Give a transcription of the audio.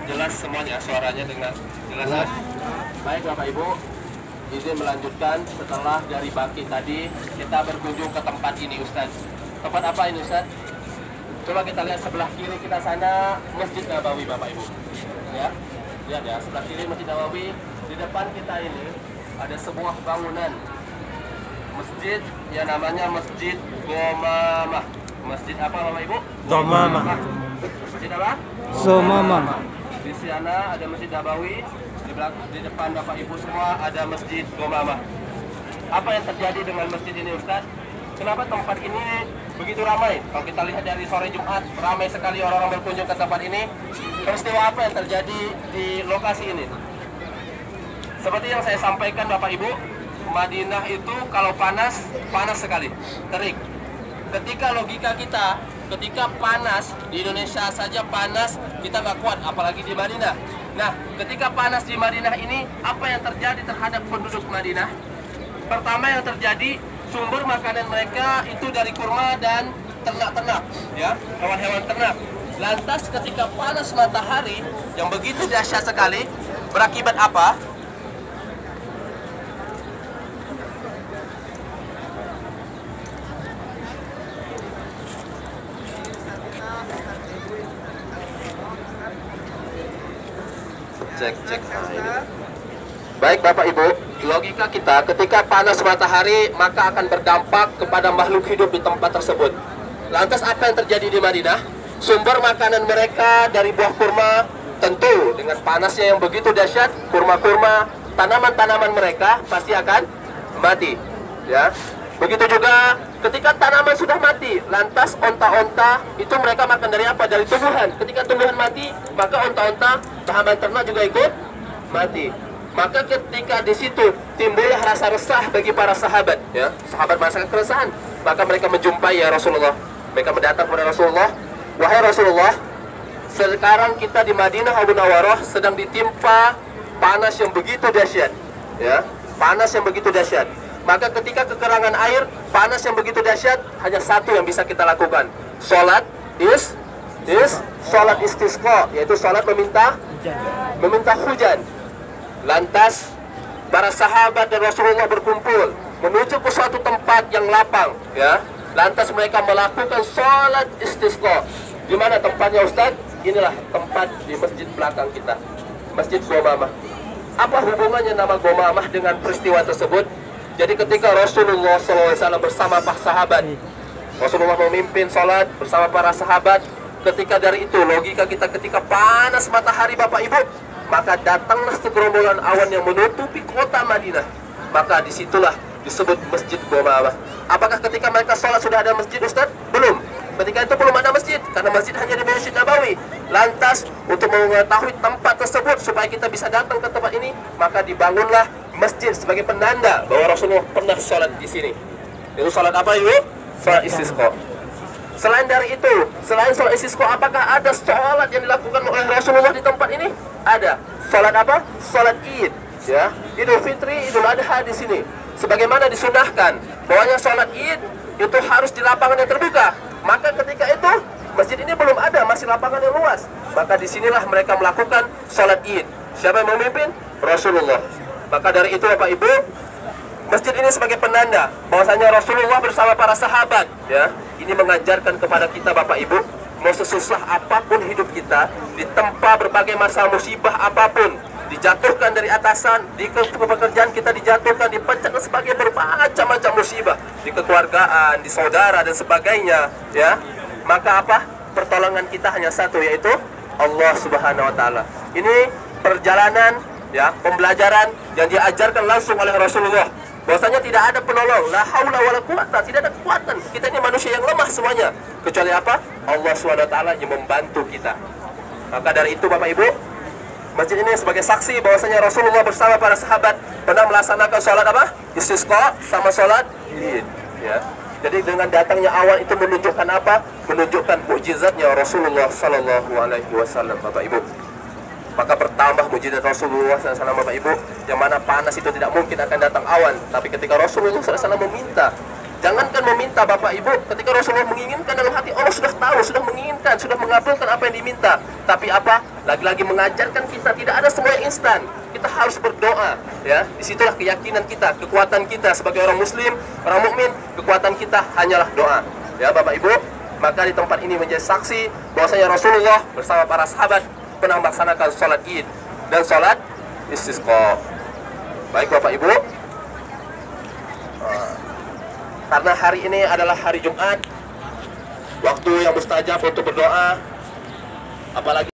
jelas semuanya suaranya dengan jelas. Baik Bapak Ibu, izin melanjutkan setelah dari Baki tadi kita berkunjung ke tempat ini Ustaz. Tempat apa ini Ustaz? Coba kita lihat sebelah kiri kita sana Masjid Nabawi Bapak Ibu. Ya, lihat ya sebelah kiri Masjid Nabawi. Di depan kita ini ada sebuah bangunan masjid yang namanya Masjid Gomamah. Masjid apa Bapak Ibu? Gomamah. Masjid apa? Gomamah. Di sana ada Masjid Nabawi, di depan Bapak Ibu semua ada Masjid Gomamah. Apa yang terjadi dengan masjid ini Ustaz? Kenapa tempat ini begitu ramai? Kalau kita lihat dari sore Jumat, ramai sekali orang-orang berkunjung ke tempat ini. Peristiwa apa yang terjadi di lokasi ini? Seperti yang saya sampaikan Bapak Ibu, Madinah itu kalau panas, panas sekali, terik. Ketika logika kita, ketika panas, di Indonesia saja panas, kita nggak kuat, apalagi di Madinah. Nah, ketika panas di Madinah ini, apa yang terjadi terhadap penduduk Madinah? Pertama yang terjadi, sumber makanan mereka itu dari kurma dan ternak-ternak, ya, hewan-hewan ternak. Lantas ketika panas matahari yang begitu dahsyat sekali, berakibat apa? Cek. Baik Bapak Ibu, logika kita ketika panas matahari maka akan berdampak kepada makhluk hidup di tempat tersebut. Lantas apa yang terjadi di Madinah? Sumber makanan mereka dari buah kurma, tentu dengan panasnya yang begitu dahsyat, kurma-kurma, tanaman-tanaman mereka pasti akan mati. Ya, begitu juga ketika tanaman sudah mati, lantas onta-onta itu mereka makan dari apa? Dari tumbuhan. Ketika tumbuhan mati, maka onta-onta, tahanan ternak juga ikut mati. Maka ketika di situ timbullah rasa resah bagi para sahabat, ya, sahabat merasakan keresahan. Maka mereka menjumpai ya Rasulullah. Mereka mendatang kepada Rasulullah, wahai Rasulullah, sekarang kita di Madinah Munawwarah sedang ditimpa panas yang begitu dahsyat, ya, panas yang begitu dahsyat. Maka ketika kekurangan air, panas yang begitu dahsyat, hanya satu yang bisa kita lakukan. Salat salat istisqa, yaitu salat meminta hujan. Lantas para sahabat dan Rasulullah berkumpul menuju ke suatu tempat yang lapang, ya. Lantas mereka melakukan salat istisqa. Di mana tempatnya Ustaz? Inilah tempat di masjid belakang kita, Masjid Gomamah. Apa hubungannya nama Gomamah dengan peristiwa tersebut? Jadi ketika Rasulullah SAW bersama para sahabat, Rasulullah memimpin sholat bersama para sahabat. Ketika dari itu logika kita ketika panas matahari Bapak Ibu, maka datanglah segerombolan awan yang menutupi kota Madinah. Maka disitulah disebut Masjid Gomamah. Apakah ketika mereka sholat sudah ada masjid Ustaz? Belum. Ketika itu belum ada masjid, karena masjid hanya di Masjid Nabawi. Lantas untuk mengetahui tempat tersebut supaya kita bisa datang ke tempat ini, maka dibangunlah masjid sebagai penanda bahwa Rasulullah pernah sholat di sini. Itu sholat apa Ibu? Sholat istisqa. Selain dari itu, selain sholat istisqa, apakah ada sholat yang dilakukan oleh Rasulullah di tempat ini? Ada. Sholat apa? Sholat Id. Ya, Idul Fitri, Idul Adha di sini. Sebagaimana disunahkan, bahwanya sholat Id itu harus di lapangan yang terbuka. Maka ketika itu masjid ini belum ada, masih lapangan yang luas. Maka disinilah mereka melakukan sholat Id. Siapa yang memimpin? Rasulullah. Maka dari itu Bapak Ibu, masjid ini sebagai penanda bahwasanya Rasulullah bersama para sahabat, ya, ini mengajarkan kepada kita Bapak Ibu, mau sesusah apapun hidup kita, ditempa berbagai masalah musibah apapun, dijatuhkan dari atasan, di pekerjaan kita dijatuhkan, dipecat dan sebagainya, bermacam-macam musibah, di kekeluargaan, di saudara dan sebagainya, ya. Maka apa? Pertolongan kita hanya satu, yaitu Allah Subhanahu wa taala. Ini perjalanan, ya, pembelajaran yang diajarkan langsung oleh Rasulullah. Bahwasanya tidak ada penolong, la haula wala quwata, tidak ada kekuatan. Kita ini manusia yang lemah semuanya. Kecuali apa? Allah Subhanahu wa taala yang membantu kita. Maka dari itu Bapak Ibu, masjid ini sebagai saksi bahwasanya Rasulullah bersama para sahabat pernah melaksanakan sholat apa? Istisqa sama sholat Id, ya. Jadi dengan datangnya awan itu menunjukkan apa? Menunjukkan mukjizatnya Rasulullah Sallallahu Alaihi Wasallam, Bapak Ibu. Maka bertambah mukjizat Rasulullah SAW, Bapak Ibu, yang mana panas itu tidak mungkin akan datang awan. Tapi ketika Rasulullah SAW meminta, jangankan meminta Bapak Ibu, ketika Rasulullah menginginkan dalam hati, Allah sudah tahu, sudah menginginkan, sudah mengabulkan apa yang diminta. Tapi apa? lagi-lagi mengajarkan kita tidak ada semua yang instan. Kita harus berdoa, ya. Disitulah keyakinan kita, kekuatan kita sebagai orang Muslim, orang mukmin. Kekuatan kita hanyalah doa, ya Bapak Ibu. Maka di tempat ini menjadi saksi bahwasanya Rasulullah bersama para sahabat pernah melaksanakan sholat Id dan sholat istisqa. Baik Bapak Ibu, karena hari ini adalah hari Jumat, waktu yang mustajab untuk berdoa, apalagi